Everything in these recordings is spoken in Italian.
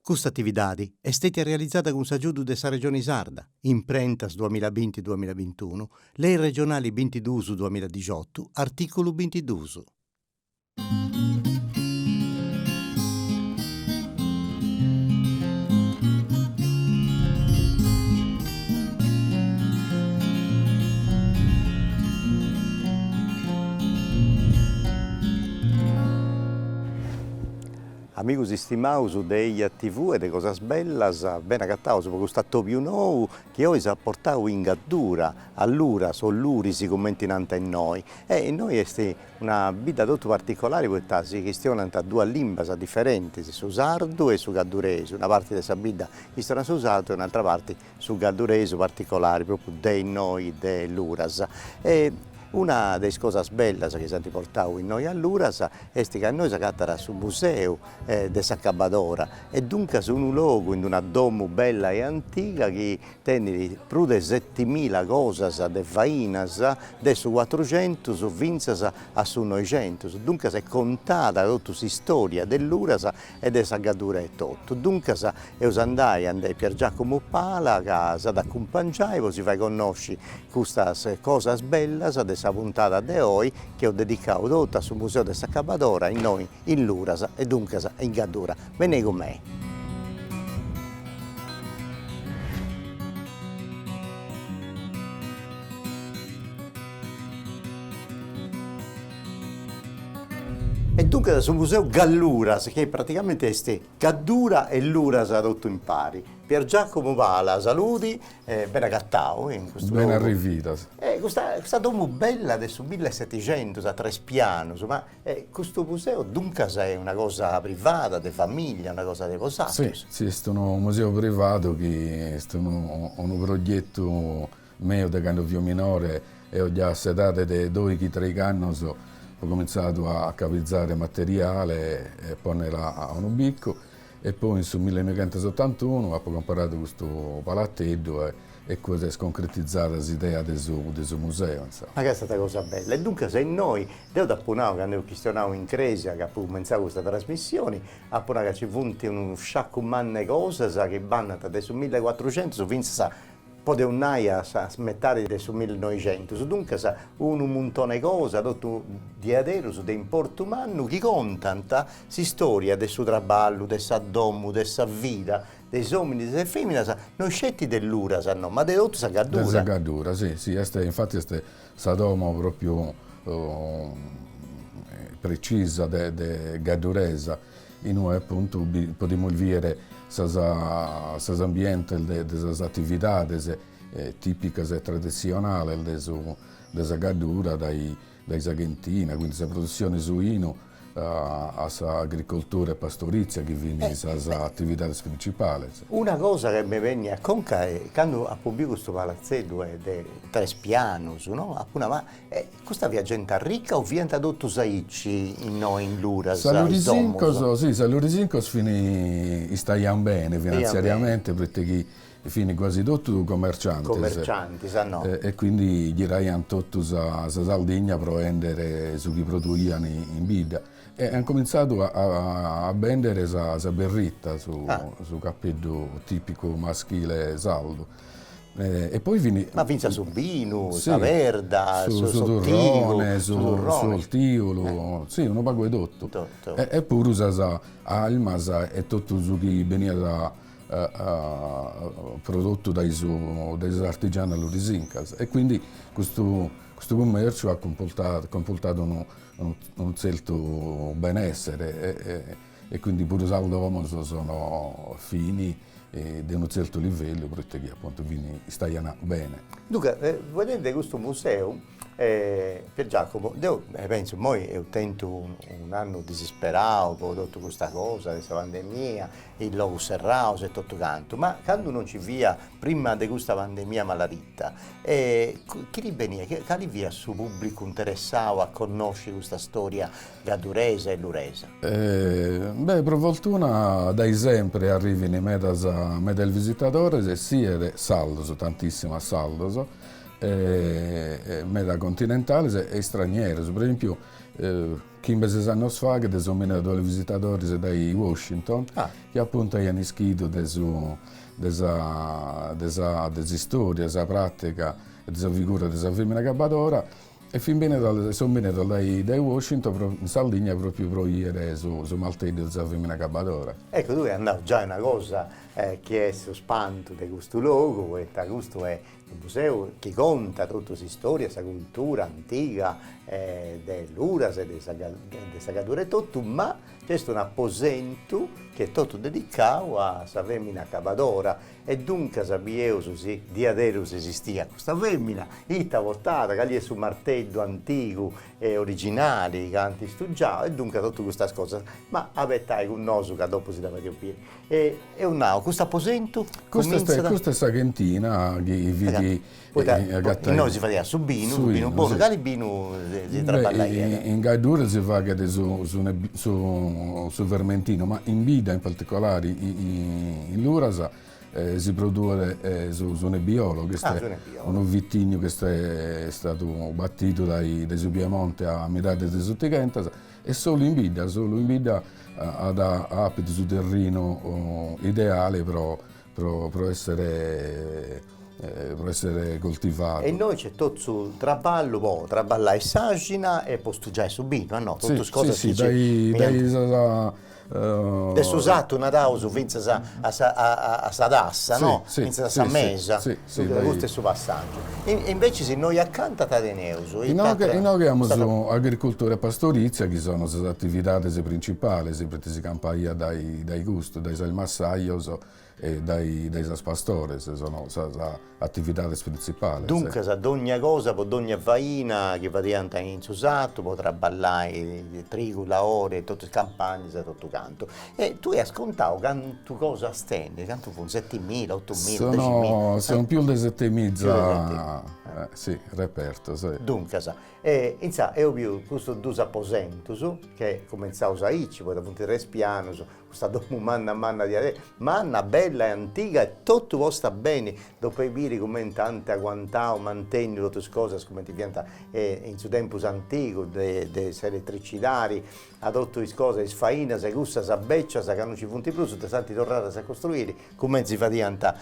Questa attività è stata realizzata con s'aggiudu della Regione Sarda, in Prentas 2020-2021, Lei regionali 22-2018, articolo 22. Amigos stimaus de TV e de cosas bellas, ben agattaus per questo più nou che oggi ha portato in Gaddura, all'Uras o l'Urisi commenti in noi. E in noi è una vita molto particolare perché si questiona tra due lingue differenti, su sardo e su gaddurese. Una parte della vita sta su sardo e un'altra parte su gaddurese particolare, proprio dei noi dell'Uras. Una delle cose belle che si hanno portato in noi all'Uras è che noi siamo andati sul museo di Saccabadora e dunque su un luogo, in una domo bella e antica che tiene più di 7.000 cose di fainas, da su 400 su vinzas a su 900. Dunque si è contata tutta la storia dell'Uras e di Saggadura e tutto. Dunque io andai a Pier Giacomo Pala, che si accompagnai, si fa conoscere queste cose belle di questa puntata di oggi che ho dedicato tutta sul Museo di Saccabadora in noi in l'Uras e dunque in Gaddura. Venite con me. E dunque sul Museo Galluras, che praticamente è Gaddura e l'Uras tutto in pari. Pier Giacomo Pala, saluti, ben agattao in questo ben luogo. arrivita. Questa domo bella del 1700, a tre piani, ma questo museo dunque è una cosa privata, di famiglia, una cosa di posato? Sì, è un museo privato che è un progetto mio da quando io minore e ho già sedato da 2-3 anni. Ho cominciato a capizzare materiale e porla a un ubicco e poi nel 1971 ho comprato questo palattedo e così è concretizzata l'idea del suo museo. Insomma. Ma che è stata cosa bella. E dunque se noi, devo da Punao, quando questionavo in Cresia, che ha cominciato questa trasmissione, a Punao che ci funti un sciacco manne cose che vanno da su 1400 fino a pode un'aia a metà del 1900, dunque un montone di cose, tutto di adero, di importo umano, che contano la storia del suo lavoro, del suo domo, della sua vita, dei uomini e delle femmine, non scetti dell'Uras, no, ma di tutto Saggadura. Del Saggadura, sì, infatti è questa domo proprio precisa de gadduresa, in cui appunto potremmo vedere questo ambiente, queste attività tipiche e tradizionali della Gaddura, dai Saghentina, quindi la produzione suino, alla agricoltura e pastorizia che viene le attività principali. Una cosa che mi venne a conca è quando ho pubblicato questo palazzetto di 3 piani, no? Ma questa via gente ricca o via tutto Saici in l'Uras? Salurizincos stiamo bene finanziariamente perché fini quasi tutti commercianti. E quindi dirai a tutti la Sardegna per vendere su chi producono in vita. E hanno cominciato a vendere la berritta su cappello tipico maschile saldo. E poi ma finza su vino, su verda, su turrone, sul tivolo, sì, uno pago tutto. E pure usa almas e tutto su chi veniva prodotto dai artigiani all'Urisincas. E quindi questo commercio ha comportato un certo benessere e quindi pure saldo sono fini di un certo livello perché appunto stiano bene. Dunque, vedete questo museo, Pier Giacomo, penso, io tento un anno disperato per tutta questa cosa, questa pandemia, il logo serrato e tutto canto, ma quando non ci via, prima di questa pandemia malaritta, chi veniva, che via su pubblico interessato a conoscere questa storia gaddurese e luresa? Per fortuna dai sempre arrivano del visitatore, sia saldos, tantissimo saldos, meta continentali e stranieri. Per esempio, 15 anni fa che sono venuti dei visitatori da Washington che appunto hanno iscritto della storia, della pratica, della figura della femmina gabbadora e sono venuti da Washington in Sardegna proprio per ieri su Maltedio della femmina gabbadora. Ecco, tu hai andato già una cosa che è spanto di questo luogo, e questo è un museo che conta tutta questa storia, questa cultura antica dell'Uras e della Cadura e tutto, ma c'è un apposento che è tutto dedicato a questa femmina gabbadora e dunque sappiamo se di adesso esistia questa femmina, ita portata, che lì è su martello antico e originale, che anti studiato e dunque tutte queste cose, ma avete con noi che dopo si deve capire. È un nao, questo apposento? Questa è Sagentina che vedi noi si faceva su bino buono, che bino si traballa in Gaidura si fa su Vermentino, ma in Bida in particolare in Lurasa si produce su Nebbiolo, che è un vitigno che è stato battito dai Piemonte a metà dei Sottigentas e solo in Bida ha abito su terreno ideale per essere coltivato. E noi c'è tutto su traballo, traballare sagina e postugiare su bino, no? Tutte cose adesso usato una dauso finza a sadassa, no? Finza a mesa, questo è su passaggio. E invece se noi accanto a Tadeneuso noi abbiamo agricoltura e pastorizia che sono le attività principali, si campagna dai gusti, dai salmassaios e dai pastore, sono le attività principali. Dunque, ad ogni cosa, ad ogni faina che va in usato, potrà ballare trigo, laore, tutte le campagne, tutto canto. E tu hai scontato quanto cosa stende? Quanto fu? 7.000, 8.000, 10.000? Sono più di 7.000, sì, reperto. Sì. Dunque, io ho questo due apposentos che cominciavo a irci, poi da punto di piano, questa dopo manna di adesso, manna bella e antica e tutto va sta bene, dopo i biri come tante aguantao, mantenni, tutte le cose come ti pianta in su tempo antico, delle elettricitari, a tutte le cose, sfaina, se gusta, sa beccia, sa che non ci punti più, sono tanti tornate a costruire, come si fa diventa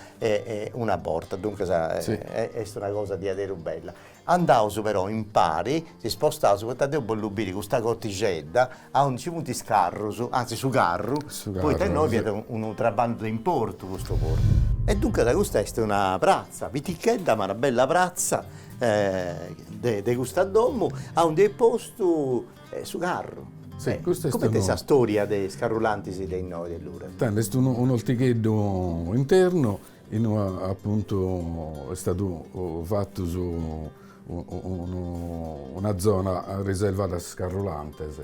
una porta, dunque è una cosa di adero bella. Andavo però in pari, si spostava su questa bollubiri, questa corticetta, a un punti scarro, anzi su carro, poi da noi abbiamo un trabando d'importo questo porto. E dunque da questa è una prazza, vitichetta, ma una bella prazza di questa domo, a un dei posti su carro. Sì, come questa storia dei scarrulanti dei noi dell'Ura? È un orticheddo interno, appunto è stato fatto su una zona riservata a scarrulantes,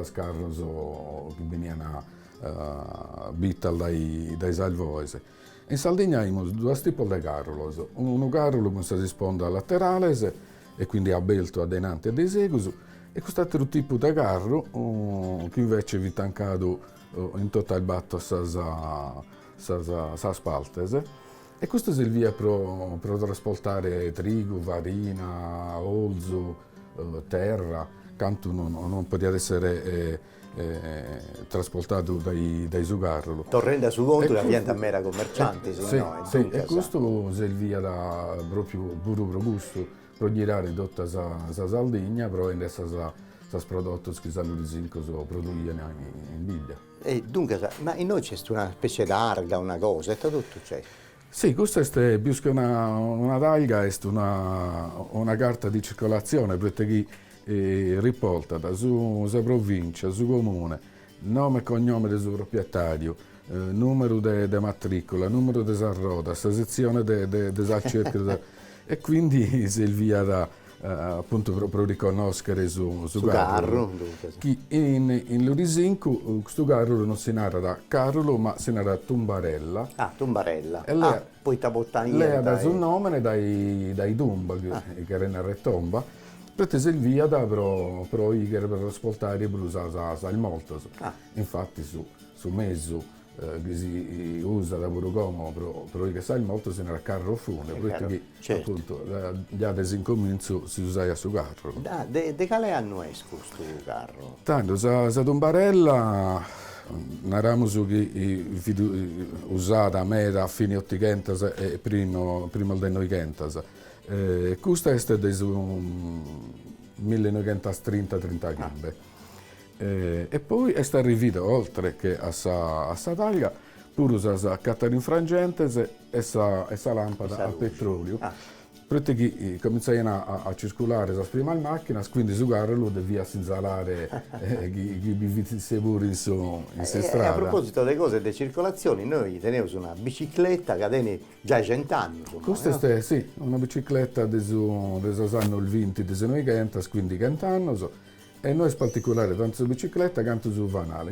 scarros che venivano bitti dai salvoisi. In Sardegna abbiamo due tipi di carrulos, un carrulo che si risponde a laterales e quindi abbelto a denanti e dei segus, e quest'altro tipo di carro che invece vi tancato in tutto il batto a spaltes. E questo serviva per trasportare trigo, farina, olzo, terra, tanto non poteva essere trasportato dai sugarro. Torrenda su conto la pianta mera commercianti, e questo serviva proprio pure robusto per girare tutta la Sardegna, però in questi prodotti che sono producono in Biglia. E dunque, ma in noi c'è una specie d'arga, una cosa, è tutto c'è. Sì, questa è più che una targa, è una carta di circolazione perché riporta sulla provincia, sul comune, nome e cognome del suo proprietario, numero di matricola, numero di sarroda, sezione del cerchio e quindi serviva appunto per riconoscere su carro. In Lurisinco questo carro non si narra da Carlo ma si narra Tumbarella. Tumbarella. E lei, poi Tabottania. Lei ha dato il nome dai Dumba, che era una retomba, perché serviva però i che per trasportare per usare il molto. Infatti su mezzo che si usa da pure come, però che sai molto se ne carro funebre, perché certo. appunto già da incomincio si usava su carro. De quale anno è questo carro? Tanto, sa Dombarella, naramos che usata a me a fine 800 e prima del 900. Questa è del 1930-35. E poi è arrivato, oltre che a sa taglia, pure a Cattarin Frangentes e sa lampada a petrolio. Perché che cominciano a circolare la prima macchina, quindi su carro devia sinzalare chi vivesse pure in strada. A proposito delle cose di circolazione, noi teniamo una bicicletta che tiene già 100 anni. Questa è sì, una bicicletta degli anni 20 e 90, quindi 100 anni. E noi in particolare tanto su bicicletta quanto su vanale.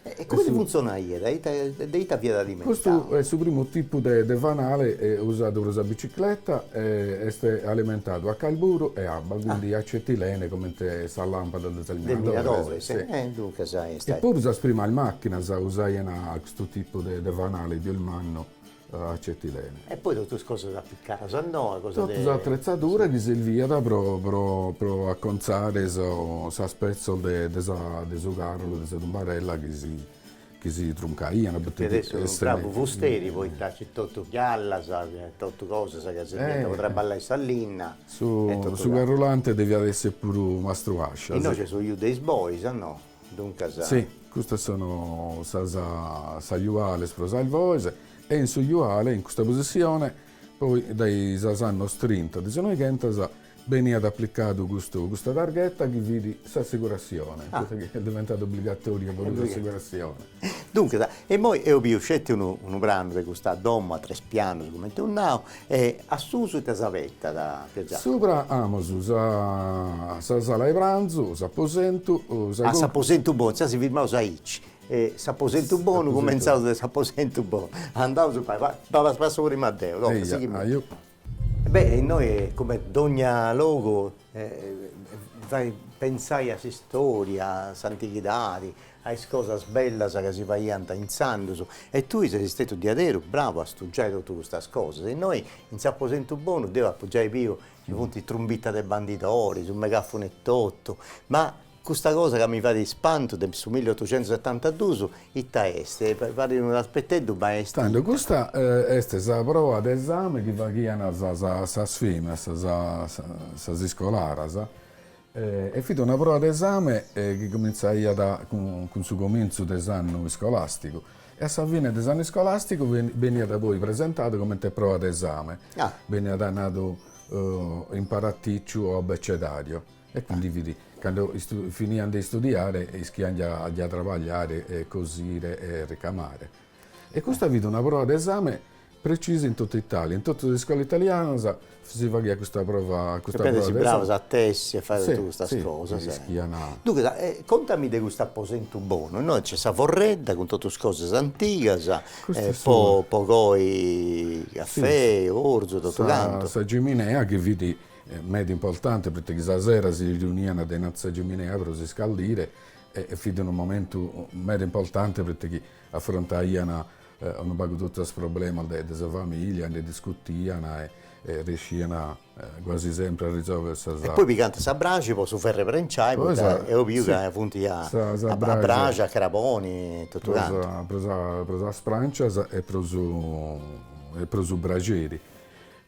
E come funziona ieri? Dei via da diventare? Questo è il primo tipo di vanale usato per la bicicletta e è alimentato a carburo e acqua, quindi acetilene come la lampada del minatore. Sì. Dunque, sai, E poi usa prima la macchina, usano questo tipo di vanale di manno acetilene. E poi tutte le cose da piccare, no? Tutte le attrezzature che servivano per acconzare sa spezzo di carro, di Dombarella che si troncavano. Perché adesso bravo fusteri, poi c'è tutto chialla, tutto cose, che potrebbe ballare salina. Su carrolante devi essere pure mastro ascia. E noi ci sono gli dei boys, no? Dunque, sì, queste sono gli uali sprosalvoise. E in Sugliuale, in questa posizione, poi dai anni 30 di 90 veniva applicato questa targhetta che vedi l'assicurazione, che è diventato obbligatorio per l'assicurazione. Dunque, e poi ho scelto un brano di questa donna, 3 piani, come un nao, e a Susu e Tasavetta da piazzare. Sopra Amosu, sa sala di pranzo, s'apposento, s'apposento buono, si firmava Saici. S'apposento buono, cominciavo da s'apposento buono. Andavo su, va passo pure Matteo. Beh, noi come ogni luogo pensai a storia, a antichità, a cose belle che si facevano in Sanduso. E tu sei stato diadero bravo a studiare tutte queste cose. E noi in s'apposento buono devo appoggiare più ci punti trombetta dei banditori, sul megafono e tutto. Ma questa cosa che mi fa di spanto su 1872 è pare un aspetto ma è tanto questa è la prova d'esame che facciano le sfime, le scolari. È stata una prova d'esame che cominciava con il comincio dell'anno scolastico e a fine dell'anno scolastico veniva poi presentato come prova d'esame. Veniva dato imparaticcio o abbecedario e quindi vedi. Quando finivano di studiare, schiangia a lavorare, cosire e ricamare. E questa ha avuto una prova d'esame precisa in tutta Italia. In tutte le scuole italiane si faceva questa prova d'esame. Si bravo a tessi e fare tutte queste cose. Dunque, contami di questo apposento buono. Noi c'è Savorredda con tutte le cose antiche, poi caffè, orzo, tutto quanto. Sa Giminea che vedi medio importante perché la sera si riunivano a Nazza Giminea per si scaldire e fu un momento medio importante perché affrontavano un po' tutti i problemi della famiglia, ne discutivano e riuscivano quasi sempre a risolvere questa cosa. E poi picante sa brace, poi su ferre prenciai, e ho visto che appunto a brace, a caraboni, tutto quanto. Ha preso la sprancia e preso braceri.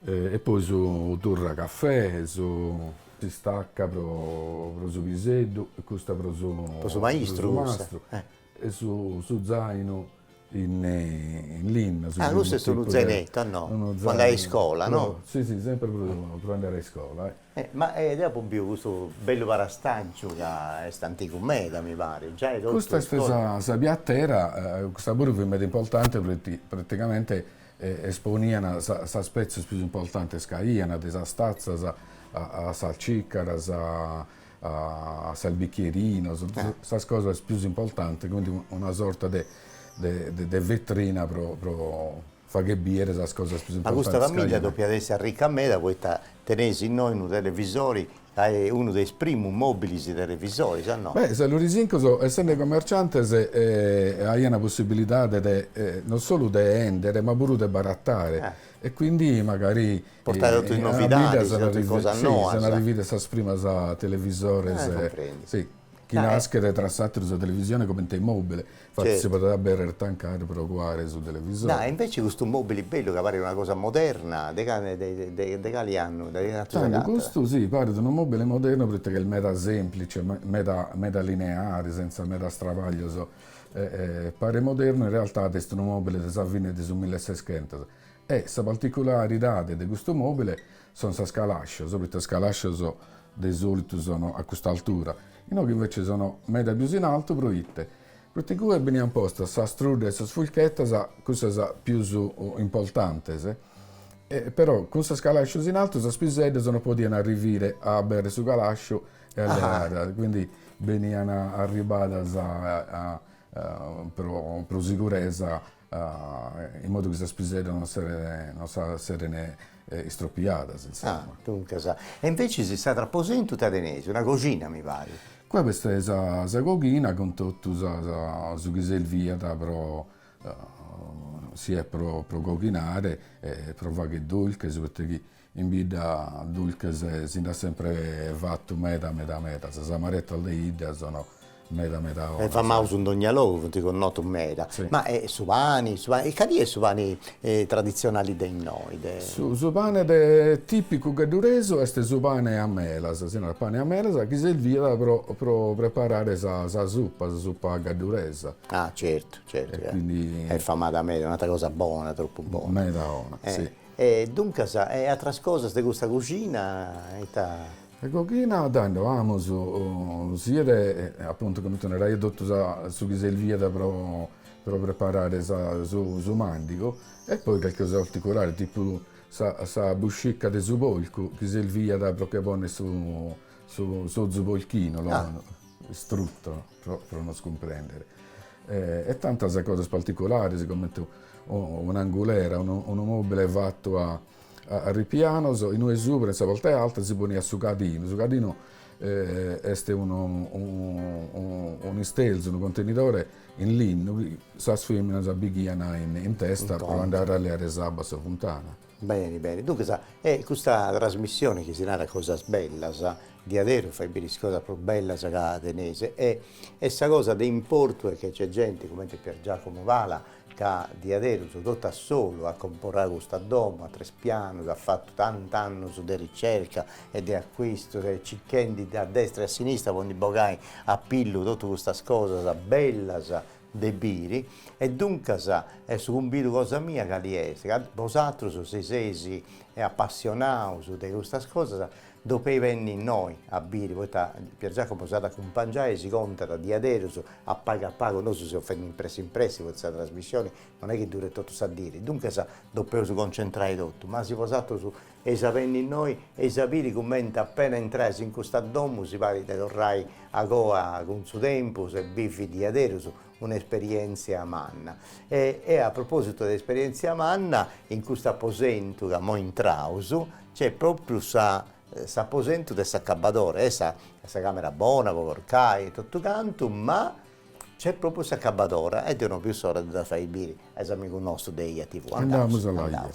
E poi su turra caffè, si stacca per su pisello, e questa per su maestro. E su zaino in linea. Questo è uno zainetto, no? Quando andai a scuola, no? Sì, sempre per andare a scuola. Ma dopo più questo bello parastaggio che è antico meda, mi pare. Questa è stata piattera, questa pure è molto importante perché praticamente esponivano sa spezze più importanti scagliano, da stazza a salciccara, a salbicchierino, queste cose più importanti, quindi una sorta di vetrina per fa che biere, le cose più Ma importanti. questa famiglia, dopo adesso a ricca meda, poi tenesi in noi un televisori, è uno dei primi mobili di televisori, sa no? Beh, se lo risinco, essendo commerciante, hai una possibilità non solo di vendere, ma pure di barattare. E quindi magari portare tutte le novità, sono cose nuove. sono arrivate a prima sa televisore. Sì. Chi nasce tra l'altro sulla televisione come in mobile, infatti certo. si potrebbe tancare per guardare sul televisore. No, invece questo mobile bello che pare una cosa moderna, di quali anni? Questo sì, pare di un mobile moderno perché è il meta semplice, meta lineare, senza meta stravaglio. Pare moderno, in realtà è un mobile di fine del 1600. E la particolarità di questo mobile sono le scalasce, soprattutto le scalasce di solito sono a questa altura. Noi invece sono meta più in alto, proiette. Perché qui abbiamo posto la struda e la sfulchetta, queste sono più importanti. Però con questa scalascia in alto, le spiselle sono potevano arrivare a bere su calascio e allenare. Quindi venivano arrivate per sicurezza, in modo che le spiselle non siano istroppiate. Dunque, e invece si sta traposendo tadenese, una cucina mi pare. Questa è la cochina con tutto su che serve sia per cucinare e per fare dolce, perché in vita dolce si dà sempre fatto metà. Se amaretta alle idee sono metà. Fa mouse un dognalovo, ti connoto un meta. Sì. Ma è su pani, e che è su pani tradizionali dei noi? Su pane tipico gadureso è su pane a melas, se no il pane a melas che serve per preparare la zuppa gaduresa. Ah, certo. Quindi è famata a me, è un'altra cosa buona, troppo buona. Sì. E dunque, altre cose di questa cucina? La cochina, tanto amo sia appunto come tu ne hai detto su che serve per preparare su mandico e poi qualcosa particolare, tipo sa buscicca di zupolco che serve perché pone su zupolchino, strutto, per non scomprendere. E tante cose particolari, come un'angolera, un mobile fatto a ripiano, in una supera, in volta alta si pone a sucadino. Il sucadino è un istelzo, un contenitore in legno, le femmine si abbicchiano in testa per andare alle aree sabato fontana. Bene. Dunque, questa trasmissione che si narra cosa bella, di Adero fai bene cosa più bella che tenese, e questa cosa di importo è che c'è gente come Pier Giacomo Vala che di Adero sono tutta solo a comporre questo domo a 3 piani, ha fatto tanti anni di ricerca e di acquisto, cicchendi da destra e a sinistra, quando i bogai a pillo tutte queste cose belle, dei biri, e dunque è su un biro cosa mia che li è, vosaltro siete sesi e appassionati di queste cose, dopo venni noi a biri, poi Pier Giacomo è stato accompagnato, si conta di Adero a pago, noi si offendono in pressi questa trasmissione, non è che dura tutto a dire, dunque dopo si concentrare tutto, ma si posato su venni noi e sapere come appena entrati in questo domo si parla di tornare a Goa con suo tempo, se bifi di Adero, un'esperienza manna. E a proposito dell'esperienza manna, in questo apposento che mo in Trausu c'è proprio s'apposento del saccabadore, questa camera buona, con il tutto canto, ma c'è proprio saccabadora e non più solo da fare i biri, amico nostro dei TV. Andiamo là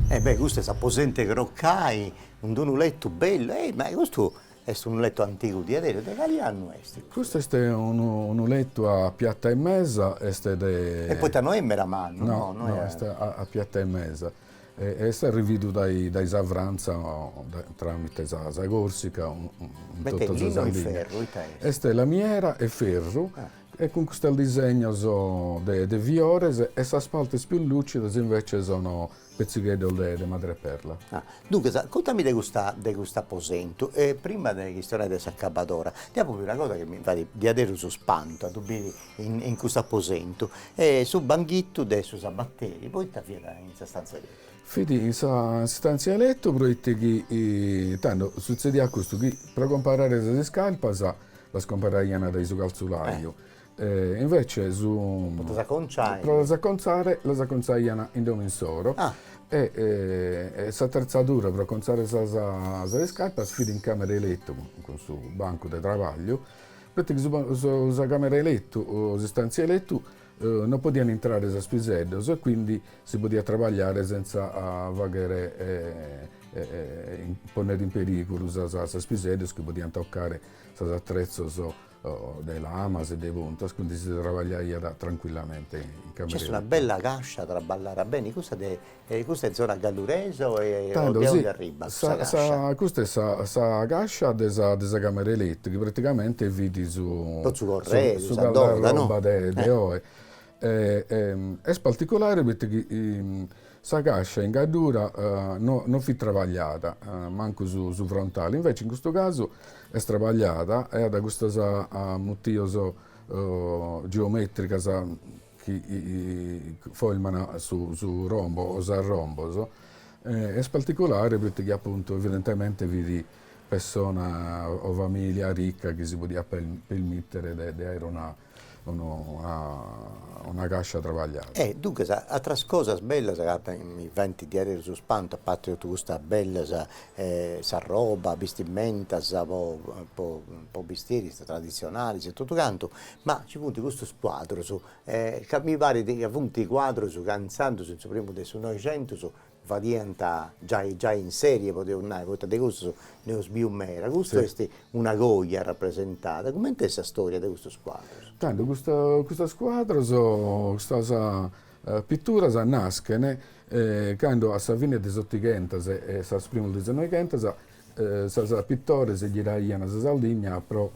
ieri. Questo è s'apposente croccai, un letto bello, ma questo è un letto antico di Adero, di quali anni è? Questo è un letto a piatta e mezza. E poi non è meramanno? No, è a piatta e mezza. È arrivato dai Savranza tramite la Corsica, tutto il ferro, questa è lamiera e ferro, e con questo disegno di viores, e le spalte più lucide invece sono pezzichetti di madreperla. Dunque, contami di questo apposento, prima della storia del saccabadora, diamo proprio una cosa che mi fa di Adero su spanto, in questo apposento, sul banchetto adesso si batteri, poi ti fiera in questa stanza lì. Fidi, in stanza a letto, perché tanto succede a questo che per comparare le scarpe, la scomparaiano dai su calzolaio. Invece su Potete la consigliano in domensoro Ah, e s'attrezzatura per conzare le scarpe sfida in camera di letto con su banco di travaglio, perché su camera di letto o su stanze di letto non potevano entrare a spiseddos e quindi si poteva lavorare senza ponere in pericolo le spiseddos che potevano toccare gli attrezzi delle lamas e dei puntas, quindi si lavorava tranquillamente in camera c'è di una letto. bella cascia tra ballare bene, questa è zona gallurese o Tanto di sì, onde arriva questa cascia? questa è sa cascia della camera elettrica, praticamente vedi Poi su corredo, su su la Andoda, no? roba de oe. È particolare perché questa cascia in gaddura non fu travagliata, manco su frontale, invece in questo caso è travagliata e ha questa mottioso geometrica che formano su rombo o su rombo. È particolare perché appunto evidentemente vedi persona o famiglia ricca che si poteva permettere di avere una cascia travagliata. Dunque, altre cose belle che mi venti di avere su spanto, a parte tutta questa bella sa roba, vestimenta, po' vestiti tradizionali, e tutto canto, ma ci punti questo squadro, che mi pare che appunto i quadri su canzando sul primo del 900 va diventa già in serie, potevo andare, di questo ne ho sbiumera, questo Sì. è una Goya rappresentata, come è questa storia di questo squadro? Tanto questa squadra, questa pittura nasce quando a fine degli 800 e a primo degli 900 i pittori si girarono a Sardegna per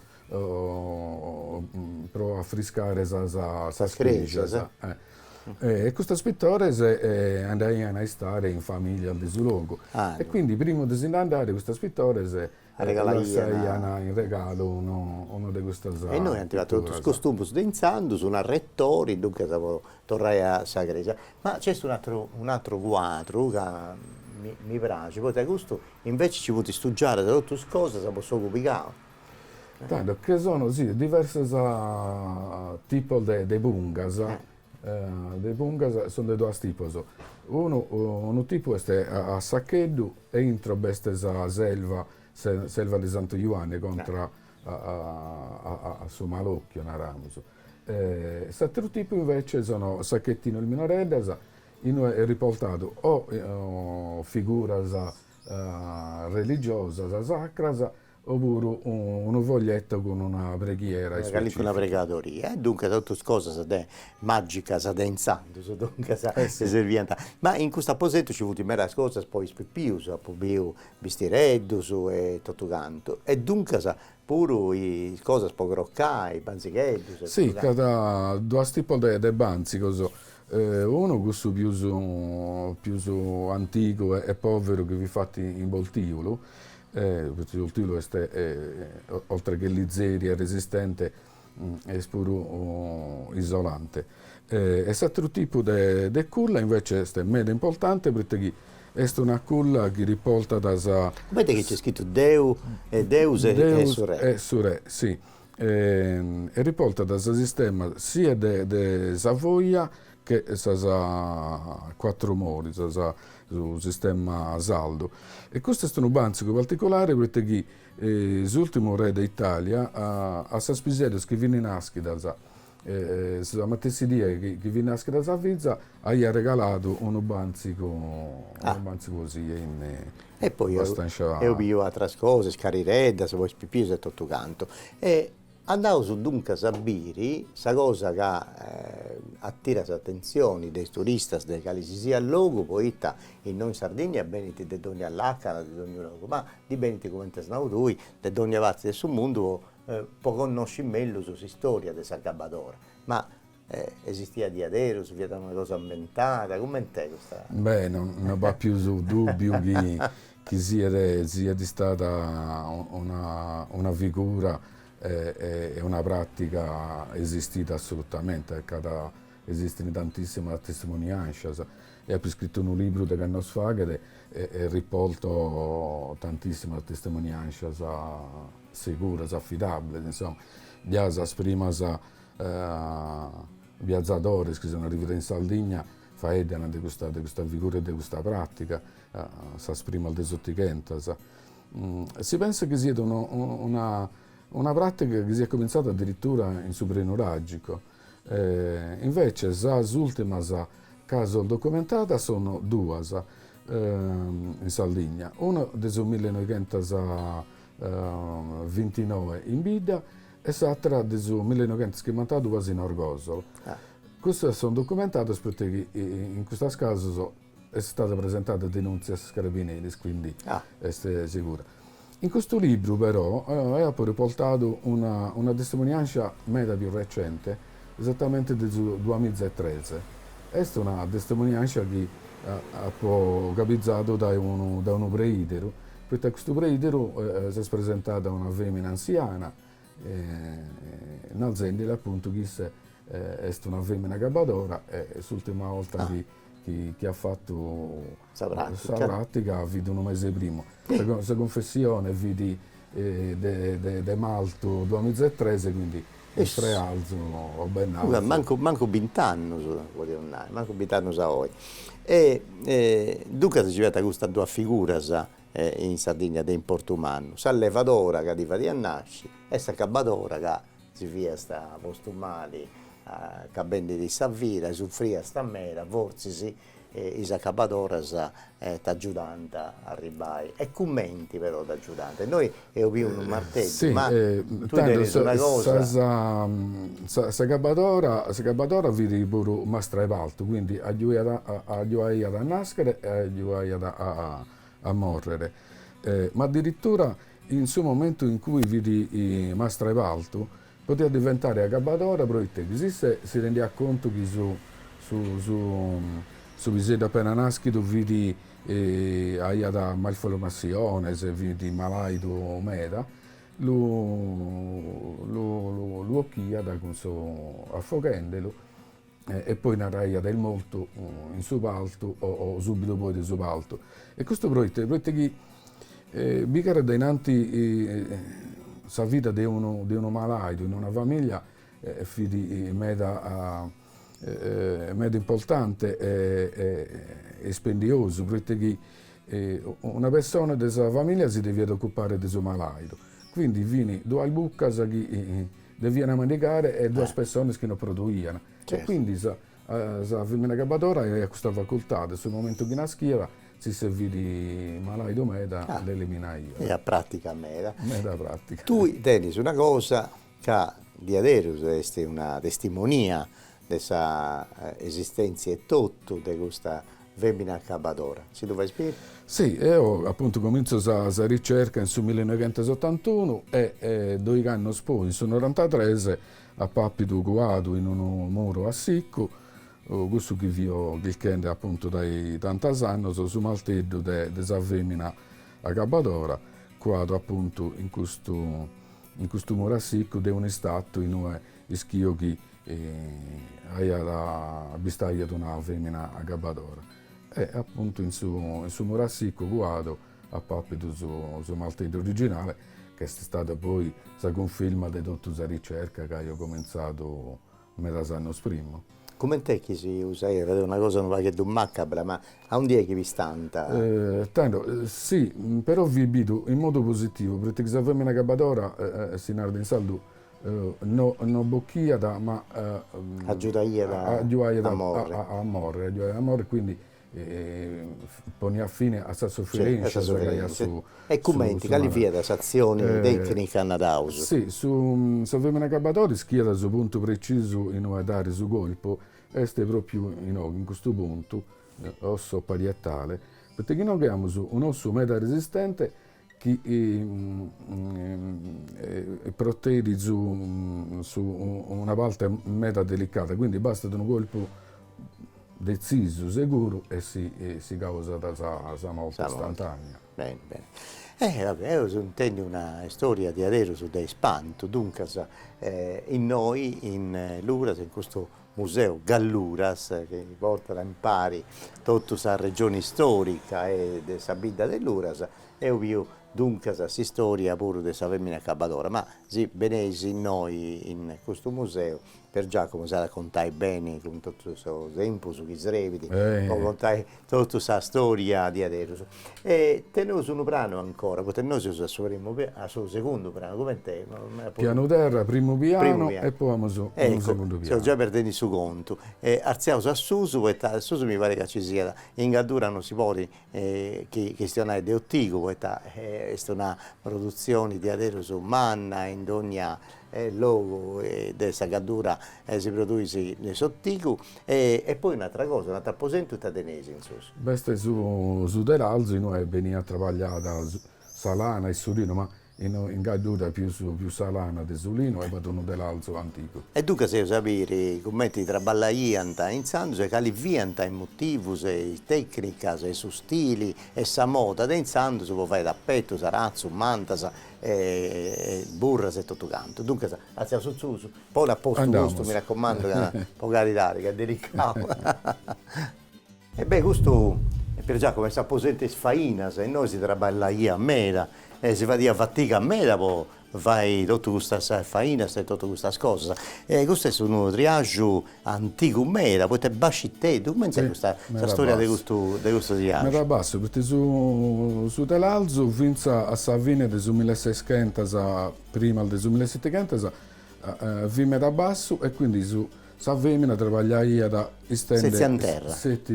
affrescare la Screzia, E questi pittori andavano a stare in famiglia al luogo. E quindi prima di andare questi pittori lasciavano in regalo uno di queste E noi abbiamo trovato tutti i costumi danzando, sono arrettori, dunque siamo tornati a Sagresia. Ma c'è un altro quadro che mi piace, poi da questo invece ci vuoi studiare da tutte le cose, si può occupare. Tanto che sono sì, diversi tipi di bungas. De bungas sono di due tipi. Uno tipo è a sacchetto e intro beste a selva di Santo Ioanne contro a su malocchio, naramos. L'altro tipo invece sono sacchettino il minoreddas, in è riportato o figuras religiose, sacras, oppure un foglietto con una preghiera Una specifica. pregatoria, dunque tutte cose magiche, danzando, dunque Sì. serviente. Ma in questo apposetto ci vuole mera cose, poi spipius, poi vestireddos e tutto canto. E dunque pure le cose può croccare, i banzichettos. Sì, cada due tipi di banzi, uno questo più antico e povero che vi fatti in Voltiolo, perché il Voltiolo oltre che l'Izeria resistente è pure isolante. E l'altro tipo di culla invece è molto importante perché è una culla che riporta da Vedete che c'è scritto Deus e Sore. e Sure, sì. E riporta dal sistema sia di Savoia che da quattro mori, sul sistema saldo. E questo è un banco particolare perché l'ultimo re d'Italia ha saspisedos che viene nasci da la stessa idea che viene nasci da Savizza ha regalato un banco così E poi abbastanza. io altre cose, scariredda, se vuoi spipire e tutto canto. E andavo su dunque a Sabiri, questa cosa che attira l'attenzione dei turisti, dei che si sia al luogo, poi in noi in Sardegna beniti di ogni all'acca, di ogni luogo, ma di beniti come te snau tu, di ogni parte del suo mondo, può conoscere meglio sulla storia di Sacabadora. Ma esisteva di adero, si vede una cosa inventata, come è questa? Beh, non va più su dubbio che sia stata una figura e una pratica esistita assolutamente, esistono tantissime testimonianze. E ho scritto un libro di anni fa e riporto tantissime testimonianze sicure, affidabili, insomma, già prima viaggiatori che sono arrivati in Sardegna faedano di questa figura e di questa pratica, si esprime al desottichenta. Si pensa che sia una pratica che sia cominciata addirittura in Subreno Ragico. Invece, le ultime casi documentate sono due in Sardegna. Una del 1929 in Bida e l'altra del 1952 in Orgosolo. Queste sono documentate perché in questo caso è stata presentata denuncia a carabinieri, quindi è sicura. In questo libro però è poi riportato una testimonianza meta più recente, esattamente del 2013. È una testimonianza che ha capizzato da un preidero, perché questo preidero si è presentata una femmina anziana, nell'azienda appunto che è una femmina gabbadora e l'ultima volta che ha fatto questa pratica vide un mese prima. La confessione vidi de Malto 2013, quindi il prealzo o ben altro. Manco 20 anni, voglio dire, manco 20 anni a oggi. E dunque si vede questa due figure in Sardegna di Portumano, la levadora che arriva a nascere e la gabbadora che si via sta postumali che bendi di Savira, soffria sta mera, forse i capadoras t'aggiudanta a ribai e commenti però d'aggiudante. Noi abbiamo un martello, sì, ma tu devi una cosa. Se capadora vedi pure mastra e palto, quindi aiutai ad nascere e aiutai a morrere. Ma addirittura in suo momento in cui vedi mastra e palto, poteva diventare a capadora, perché si rendeva conto che su visita appena nascito vidi da malformazione, se vidi malaido meda, lo occhia da affogandolo e poi naraia del molto in subalto o subito poi di subalto. E questo progetto che bicare davanti la vita di uno malaido in una famiglia fidi meda importante e spendioso, perché una persona della famiglia si deve occupare del suo malaido. Quindi viene due albucas che devono mangiare e due persone che non producono. Certo. E quindi la femmina gabbadora ha questa facoltà, nel momento che nasciva, si serve di malaido meda, l'elimina io. E a pratica meda. Meda pratica. Tu tieni una cosa che di adesso è una testimonia della esistenza e tutto di questa femmina gabbadora. Ci dove spiegare? Sì, io appunto comincio questa ricerca nel 1981 e 2 anni poi, nel 1993, a Pappido Guado in un muro a Sicco, questo che vi ho chiesto appunto dai tanti anni, su maltedo della femmina a gabbadora, quando appunto in questo muro a Sicco di un stato in un ischio che ha bistaglia di una femmina a gabbadora. E appunto in su Murassicco guado a Pappido su maltedo originale, che è stata poi la conferma di tutta la ricerca che ho cominciato metà anno prima. Come te che si usa? È una cosa non va che macabra, ma a un dia che vi stanta? Sì, però vi vedo in modo positivo, perché la femmina gabbadora si narra in saldo non bocchia ma aiuta a morre, quindi pone a fine a questa sofferenza. E commenti, che via da azioni tecniche a Daus? Sì, su femmina gabbadora schia su punto preciso in una dare su colpo, è proprio in questo punto, osso pariettale, perché noi abbiamo un osso meta resistente che protegge su una parte meta delicata, quindi basta un colpo deciso, sicuro e si causa la morte istantanea. Bene, bene. Vabbè, io intendo una storia di adesso su dei spanto, dunque in noi, in Luras, in questo museo Galluras, che porta in pari tutta la regione storica e della vita dell'Uras, e io dunque si storia pure della femmina gabbadora, ma sì, benesi in noi in questo museo per Giacomo sa raccontai bene con tutto il suo tempo su chi srevidi, contai tutta questa storia di adesso. E tenemos un brano ancora, poi tenemos il suo secondo brano, come te? Piano terra, primo piano e poi abbiamo su un secondo piano. Ecco, già perdendo su conto. Arziamo a Susu, e a Susu mi pare che ci sia, in Gaddura non si può questionare di ottico, questa è una produzione di adesso manna in ogni logo della Gaddura si produce nel sottico e poi un'altra cosa, un altro apposento tadenese in Susu. Questo è su Deralzo, noi veniamo a lavorare da Salana e Sulino, ma in Gaddura più Salana di Sulino e vado dell'Alzo antico. E tu che sei sapere come ti traballaianta in Sanzo e che vianta in motivi, se tecnica, se su stili e sa moda, in Sanzo si può fare tappetto, sarazzo, manta, burra e tutto canto. Dunque, alziamo su, poi a posto gusto, mi raccomando, che può caritare, che è delicato. E beh, questo è per già come sta posente sfaina, se noi si traballa a mera, si fa di fatica a mera, poi fai tutta questa faina e tutte queste cose. Questo è un triaggio antico mera, poi te basci te, tu come sai questa storia di questo triaggio? Mera basso, perché su Telalzo, fino a fine del 2060, prima del 2070, vi mera basso e quindi su Savemina lavorava da estendere setti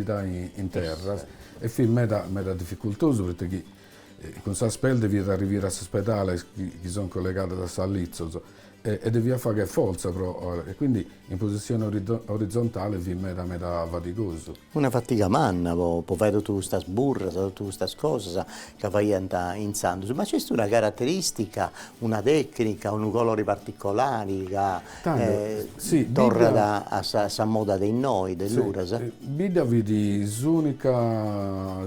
in terra e fu meda difficoltoso perché con sa spelle devi arrivare all'ospedale che sono collegate da Salizzo e devi fare forza e quindi in posizione orizzontale vi meda faticoso. Una fatica manna, può fare tutte queste sburre, tutte queste cose che fai in Santos, ma c'è una caratteristica, una tecnica, un colore particolare che torna a moda dei noi, dell'Uras? Bida vedi l'unica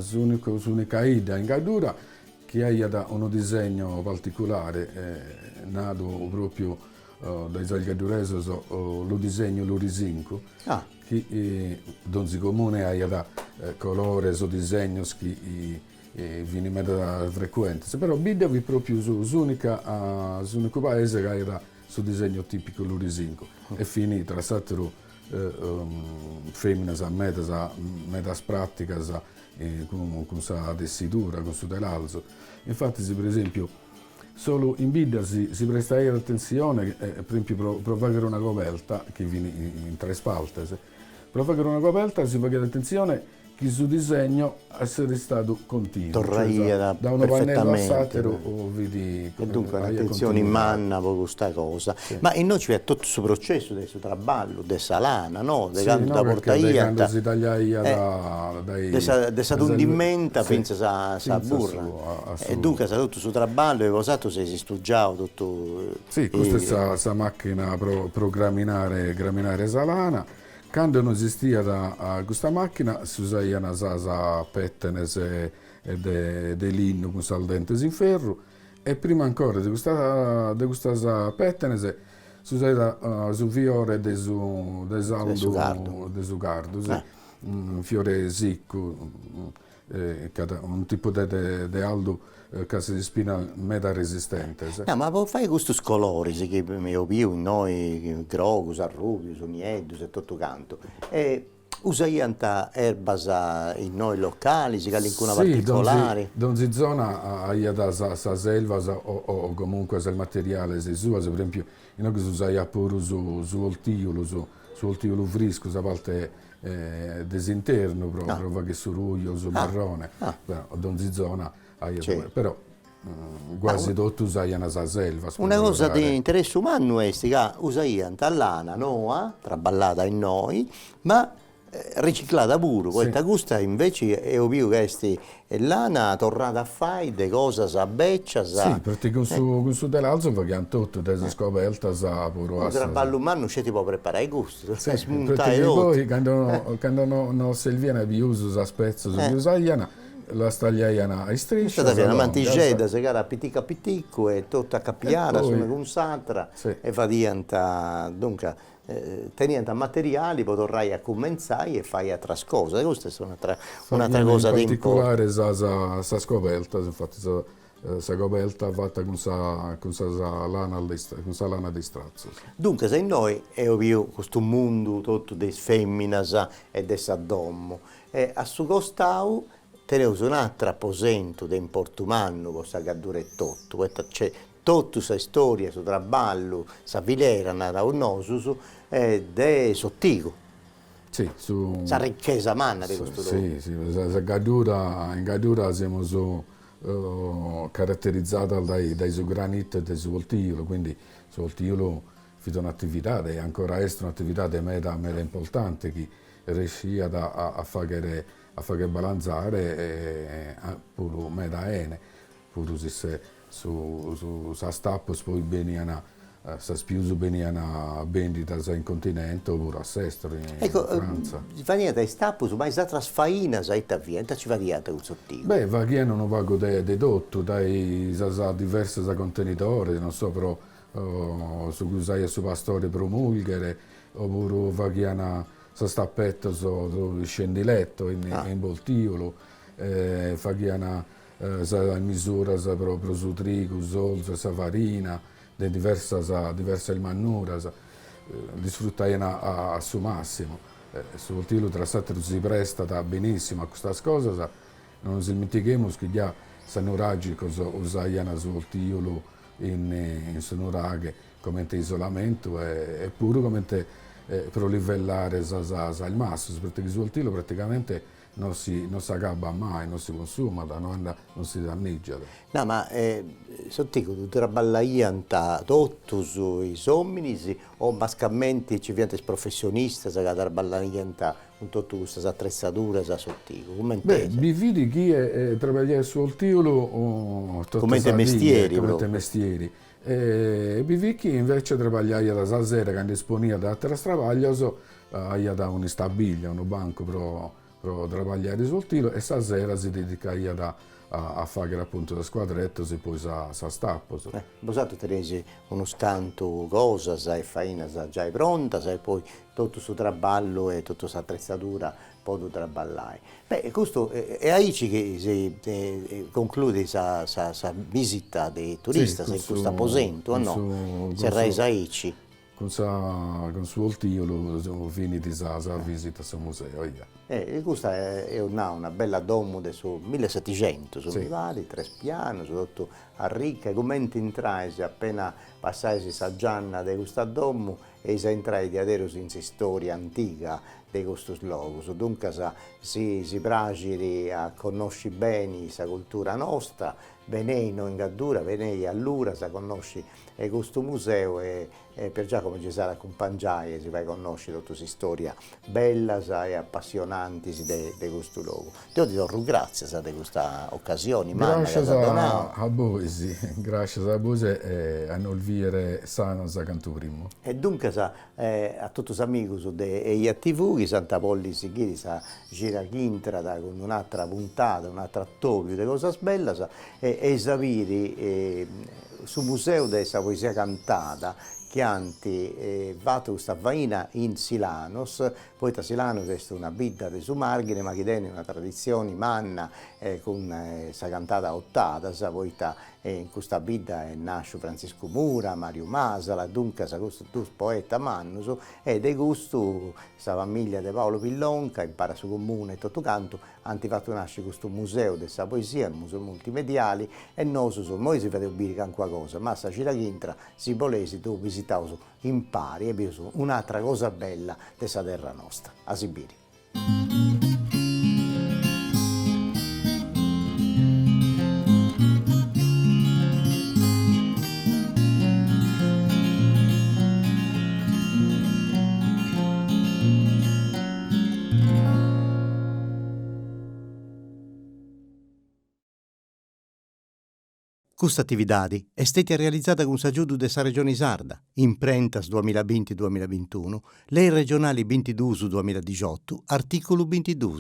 idea in Gaddura che ha un disegno particolare, nato proprio dai Gadduresi, lo disegno Lurisinco, che Don Comune ha colore, so disegno che viene meno frequente, però Bida è proprio l'unico paese che ha il disegno tipico Lurisinco e finì tra l'altro femmine a metas praticas con questa tessitura, con questo telalzo. Infatti, per esempio, solo in Bida si presta attenzione, per esempio, per fare una coperta, che viene in tre spalte, per fare una coperta si fa attenzione che il suo disegno essere stato continuo, cioè, da una pannella a satero o vedi. E dunque un'attenzione in manna per questa cosa. Sì. Ma in noi c'è tutto questo processo del suo traballo, della salana, no? Sì, no, da portaia, quando si taglia dai dell'adundimento finché sa burra. E dunque sa tutto il suo traballo e vosato si è studiato tutto. Sì, questa è la macchina per graminare salana. Quando non esisteva questa macchina si usavano le pettine e linno con saldentes in ferro e prima ancora di queste pettine si usava il fiore del sugardo, un fiore secco, un tipo di aldo che si spina meta resistente. No, ma può fare questi colori che io più in noi, grocus, arrubius, uniedus e tutto canto. Usano erba in noi locali, si calcuna particolare? Sì, in zona ha da sa selva o comunque il materiale si usa, per esempio, in noi si usa pure su oltiolo frisco, a parte disinterno proprio, che su ruglio, su marrone, in zona. Però quasi tutti usano la selva. Una cosa di interesse umano è che usano lana, traballata in noi, ma riciclata pure. Questa gusta invece è più che lana tornata a fare le cose a beccia. Sì, perché con su dell'alzo facciamo tutto, delle scoperte pure. Un traballo umano c'è ti può preparare i gusti, perché poi quando non si viene più uso spezzo, la stagliaiana a strisce. Questa è una mantigella, si chiama pitica e tutta cappiara, sono con s'altra e fa diventa, dunque, teniendo materiali, poi torrai a cominciare e fai altre cose. Questa è un'altra cosa di in particolare sa scoperta, infatti sa coperta fatta con sa lana di strazzo. Dunque, se noi abbiamo questo mondo tutto di femmine e di dommo, e a su costau tenemos un altro aposento di Portumanno, questa che dura tutto, c'è tutta questa storia, su traballo, sa vilera, da un nosus, de Sottigo. Sì, La ricchezza manna di questo luogo. sì, in Gadura siamo caratterizzati dai su granito e dai su voltiolo, quindi su voltiolo è un'attività, è ancora un'attività meda importante che riesce a fare balanzare pure meda ene, pure se su stappos poi veniano sa spiuso veniano vendita in continente oppure a Sestro in Francia. Veniate ai stappus, ma esattras fainas a via, ci variate un sottile. Beh, variano un vago di tutto, dai diversi contenitori, non so, però su cui usai su pastore promulghere, oppure variano sa stappetta su scendiletto in voltiolo, variano sa misura proprio su trigo, solzo, sa farina, di diverse manure, li sfruttano a suo massimo. Su voltiolo tra l'altro si presta benissimo a queste cose, non ci dimentichiamo che già sanno raggi cosa usano su voltiolo in sonuraghe come isolamento e pure come per livellare il masso, perché su voltiolo praticamente non si acaba mai, non si consuma, non si danneggia. No, ma sottico, tu traballaian totus i somminis o basicamente ci viene professionisti che traballaian con tutte queste attrezzature sottico? Beh, vi vedi chi trabalha su voltiolo come mestieri, come mestieri. E vi vedi chi invece trabalha da sera quando disponeva da altre travaglio, da un'istabiglia, un banco per lavorare sul tiro e stasera si dedica a fare appunto le squadrette e poi sa stappo. Vosato tenete uno scanto cosa, e faina già è pronta, e poi tutto il suo traballo e tutta questa attrezzatura può traballare. Beh, questo è aici che si conclude questa visita dei turisti in questo aposento, o no? Si è resa aici. Con suo voltiolo siamo finiti la visita al museo. Questa è una bella domo del 1700, sono sì. vari, 3 piani, sotto a ricca, come entrai appena passai a Gianna di questa domo e si entrai di aderos in storia antica di questo luogo. Dunque si piace a conoscere bene la cultura nostra, venei in Gaddura, venei all'Ura, si conosci questo museo e per già come ci sarà accompagnare si va a conoscere tutta questa storia bella e appassionante di questo luogo. Ti do grazie di questa occasione. Grazie a voi, sì. Grazie a voi e a non vivere sano a Canturimo. E dunque a tutti gli amici di EIA TV, che Santa Polli si chiede, gira Chintrada con un'altra puntata, un altro attopio di cose belle e sapere sul museo della poesia cantata che hanno fatto questa vaina in Silanos, poi da Silanos è una bidda di su margine, ma che tiene una tradizione manna con questa cantata ottata, poi in questa bidda nasce Francisco Mura, Mario Masala, dunque questo due poeta mannus, e de gusto questa famiglia di Paolo Pillonca, impara su comune e tutto canto, hanno fatto nascere questo museo della poesia, un museo multimediale, e noi si vede ubire anche cosa, ma se ci Chintra si volesse tu visitare impari e un'altra cosa bella della terra nostra, a Sibiria. Questa attività è stata realizzata con l'aiuto della Regione Sarda, in Prentas 2020-2021, Lei regionali 22-2018, articolo 22.